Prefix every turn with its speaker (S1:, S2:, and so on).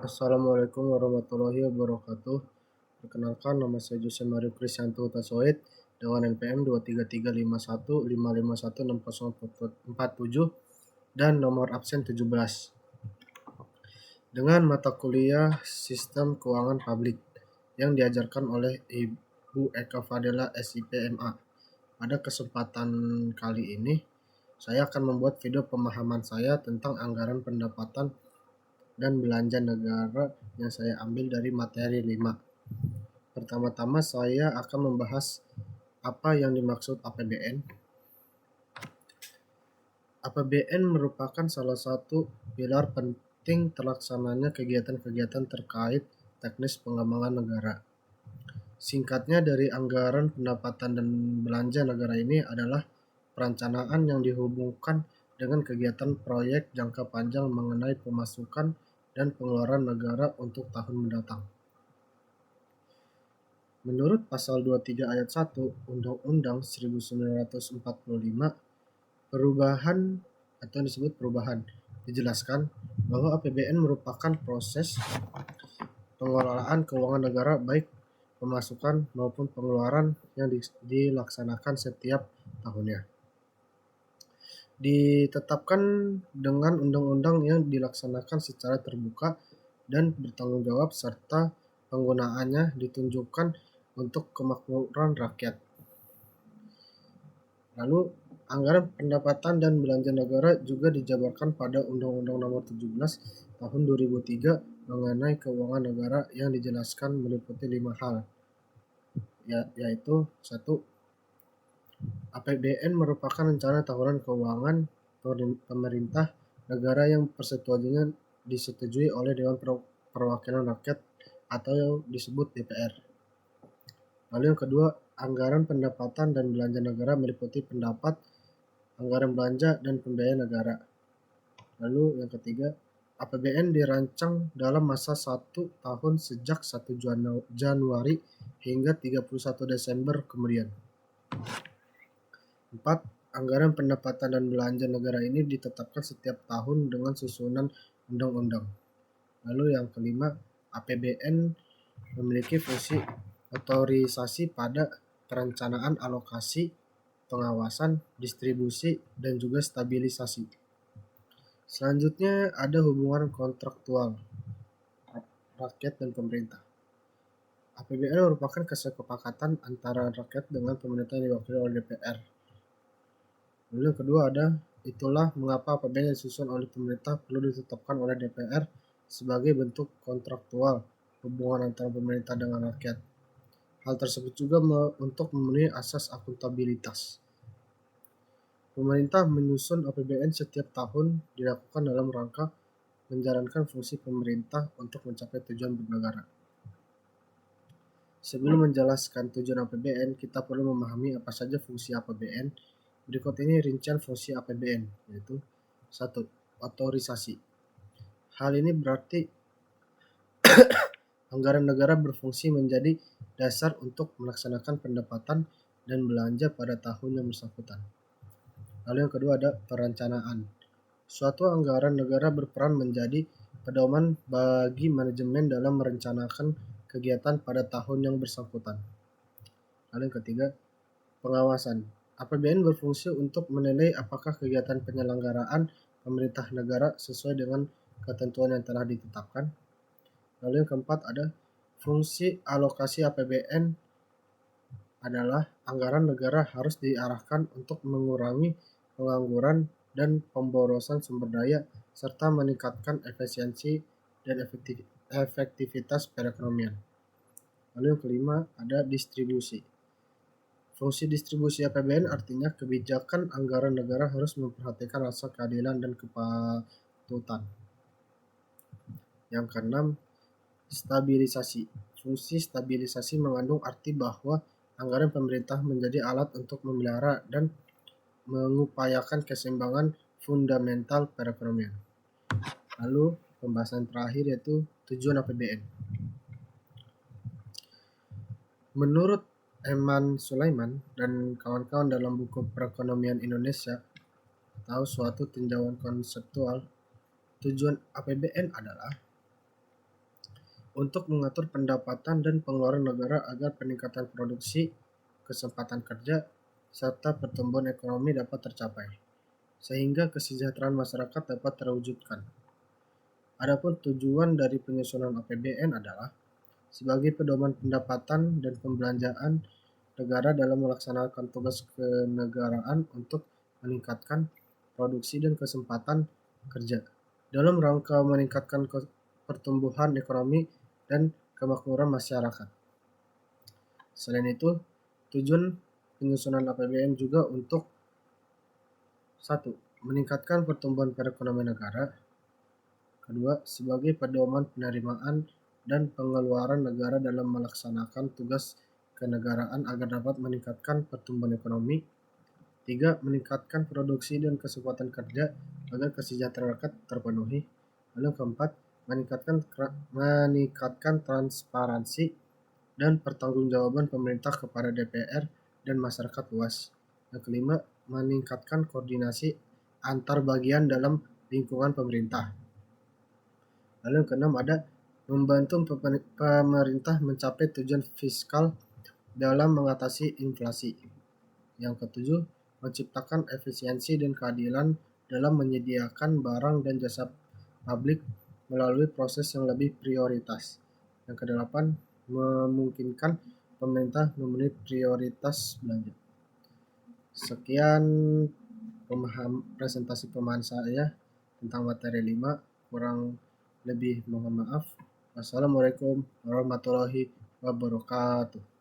S1: Assalamualaikum warahmatullahi wabarakatuh. Perkenalkan, nama saya Jose Mario Krisyanto Hutasoid dengan NPM 2335155160447 dan nomor absen 17 dengan mata kuliah Sistem Keuangan Publik yang diajarkan oleh Ibu Eka Fadela SIPMA. Pada kesempatan kali ini, saya akan membuat video pemahaman saya tentang anggaran pendapatan dan belanja negara yang saya ambil dari materi 5. Pertama-tama saya akan membahas apa yang dimaksud APBN. APBN merupakan salah satu pilar penting terlaksananya kegiatan-kegiatan terkait teknis pengembangan negara. Singkatnya dari anggaran pendapatan dan belanja negara ini adalah perencanaan yang dihubungkan dengan kegiatan proyek jangka panjang mengenai pemasukan dan pengeluaran negara untuk tahun mendatang. Menurut Pasal 23 Ayat 1 Undang-Undang 1945, perubahan atau yang disebut perubahan dijelaskan bahwa APBN merupakan proses pengelolaan keuangan negara baik pemasukan maupun pengeluaran yang dilaksanakan setiap tahunnya. Ditetapkan dengan undang-undang yang dilaksanakan secara terbuka dan bertanggung jawab serta penggunaannya ditunjukkan untuk kemakmuran rakyat. Lalu, anggaran pendapatan dan belanja negara juga dijabarkan pada Undang-Undang Nomor 17 Tahun 2003 mengenai keuangan negara yang dijelaskan meliputi 5 hal, yaitu 1. APBN merupakan rencana tahunan keuangan pemerintah negara yang persetujuannya disetujui oleh Dewan Perwakilan Rakyat atau yang disebut DPR. Lalu yang kedua, anggaran pendapatan dan belanja negara meliputi pendapat, anggaran belanja, dan pembiayaan negara. Lalu yang ketiga, APBN dirancang dalam masa 1 tahun sejak 1 Januari hingga 31 Desember kemudian. 4. Anggaran pendapatan dan belanja negara ini ditetapkan setiap tahun dengan susunan undang-undang. Lalu yang kelima, APBN memiliki fungsi otorisasi pada perencanaan alokasi, pengawasan, distribusi, dan juga stabilisasi. Selanjutnya ada hubungan kontraktual rakyat dan pemerintah. APBN merupakan kesepakatan antara rakyat dengan pemerintah yang diwakili oleh DPR. Lalu yang kedua ada, itulah mengapa APBN yang disusun oleh pemerintah perlu ditetapkan oleh DPR sebagai bentuk kontraktual hubungan antara pemerintah dengan rakyat. Hal tersebut juga untuk memenuhi asas akuntabilitas. Pemerintah menyusun APBN setiap tahun dilakukan dalam rangka menjalankan fungsi pemerintah untuk mencapai tujuan bernegara. Sebelum menjelaskan tujuan APBN, kita perlu memahami apa saja fungsi APBN. Berikut ini rincian fungsi APBN, yaitu 1. Otorisasi. Hal ini berarti anggaran negara berfungsi menjadi dasar untuk melaksanakan pendapatan dan belanja pada tahun yang bersangkutan. Lalu yang kedua ada perencanaan. Suatu anggaran negara berperan menjadi pedoman bagi manajemen dalam merencanakan kegiatan pada tahun yang bersangkutan. Lalu yang ketiga, pengawasan. APBN berfungsi untuk menilai apakah kegiatan penyelenggaraan pemerintah negara sesuai dengan ketentuan yang telah ditetapkan. Lalu yang keempat ada fungsi alokasi APBN adalah anggaran negara harus diarahkan untuk mengurangi pengangguran dan pemborosan sumber daya serta meningkatkan efisiensi dan efektivitas perekonomian. Lalu yang kelima ada distribusi. Fungsi distribusi APBN artinya kebijakan anggaran negara harus memperhatikan rasa keadilan dan kepatutan. Yang keenam, stabilisasi. Fungsi stabilisasi mengandung arti bahwa anggaran pemerintah menjadi alat untuk memelihara dan mengupayakan keseimbangan fundamental perekonomian. Lalu pembahasan terakhir yaitu tujuan APBN. Menurut Eman Sulaiman dan kawan-kawan dalam buku Perekonomian Indonesia atau suatu tinjauan konseptual, tujuan APBN adalah untuk mengatur pendapatan dan pengeluaran negara agar peningkatan produksi, kesempatan kerja, serta pertumbuhan ekonomi dapat tercapai, sehingga kesejahteraan masyarakat dapat terwujudkan. Adapun tujuan dari penyusunan APBN adalah sebagai pedoman pendapatan dan pembelanjaan negara dalam melaksanakan tugas kenegaraan untuk meningkatkan produksi dan kesempatan kerja dalam rangka meningkatkan pertumbuhan ekonomi dan kemakmuran masyarakat. Selain itu, tujuan penyusunan APBN juga untuk 1. Meningkatkan pertumbuhan perekonomian negara. Kedua, sebagai pedoman penerimaan dan pengeluaran negara dalam melaksanakan tugas kenegaraan agar dapat meningkatkan pertumbuhan ekonomi. 3. Meningkatkan produksi dan kesempatan kerja agar kesejahteraan rakyat terpenuhi. Lalu yang keempat, meningkatkan transparansi dan pertanggungjawaban pemerintah kepada DPR dan masyarakat luas. Yang kelima, meningkatkan koordinasi antar bagian dalam lingkungan pemerintah. Lalu yang keenam ada membantu pemerintah mencapai tujuan fiskal dalam mengatasi inflasi. Yang ketujuh, menciptakan efisiensi dan keadilan dalam menyediakan barang dan jasa publik melalui proses yang lebih prioritas. Yang kedelapan, memungkinkan pemerintah memenuhi prioritas belanja. Sekian presentasi pemahaman saya tentang materi 5, kurang lebih mohon maaf. Wassalamualaikum warahmatullahi wabarakatuh.